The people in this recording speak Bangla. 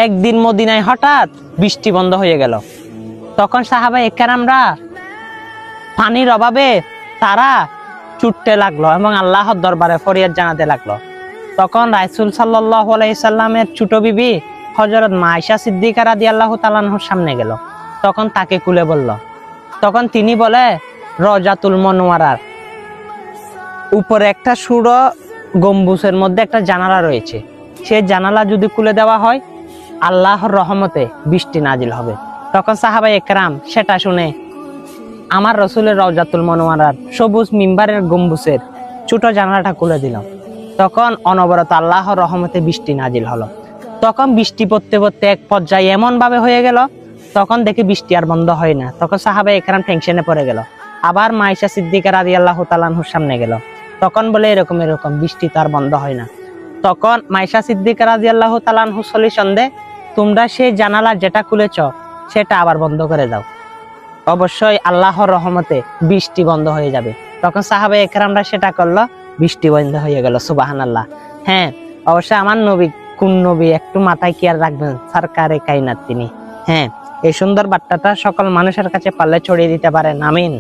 একদিন মদিনায় হঠাৎ বৃষ্টি বন্ধ হয়ে গেল। তখন সাহাবায়ে কেরামরা পানির অভাবে তারা ছুটতে লাগলো এবং আল্লাহর দরবারে ফরিয়াদ জানাতে লাগলো। তখন রাসূল সাল্লাল্লাহু আলাইহি সাল্লামের ছোট বিবি হযরত মা আয়েশা সিদ্দিকা রাদিয়াল্লাহু তাআলা আনহার সামনে গেল। তখন তাকে কুলে বলল। তখন তিনি বলে, রওজাতুল মুনাওয়ারার উপরে একটা সূরা গম্বুজের মধ্যে একটা জানালা রয়েছে, সেই জানালা যদি খুলে দেওয়া হয় আল্লাহর রহমতে বৃষ্টি নাজিল হবে। তখন সাহাবায়ে কেরাম সেটা শুনে আমার রাসূলের রওজাতুল মুনাওয়ারার সবুজ মিম্বারের গম্বুজের ছোট জানালাটা খুলে দিল। তখন অনবরত আল্লাহর রহমতে বৃষ্টি নাজিল হলো। তখন বৃষ্টি পড়তে পড়তে এক পর্যায়ে এমন ভাবে হয়ে গেল, তখন দেখি বৃষ্টি আর বন্ধ হয় না। তখন সাহাবায়ে কেরাম টেনশনে পড়ে গেল। আবার মা আয়েশা সিদ্দিকা রাদিয়াল্লাহু তাআলা আনহার সামনে গেল। তখন বলে, এরকম বৃষ্টি তো আর বন্ধ হয় না। তখন মা আয়েশা সিদ্দিকা রাদিয়াল্লাহু তাআলা আনহু সন্দেহ, তোমরা সেই জানালা যেটা খুলেছ সেটা আবার বন্ধ করে দাও, অবশ্যই আল্লাহর রহমতে বৃষ্টি বন্ধ হয়ে যাবে। তখন সাহাবায়ে কেরামরা সেটা করলো, বৃষ্টি বন্ধ হয়ে গেল। সুবহানাল্লাহ। হ্যাঁ, অবশ্যই আমার নবী কোন নবী একটু মাথায় কি আর রাখবেন, সরকারে কায়নাত তিনি। হ্যাঁ, এই সুন্দর বার্তাটা সকল মানুষের কাছে পারলে ছড়িয়ে দিতে পারেন। আমিন।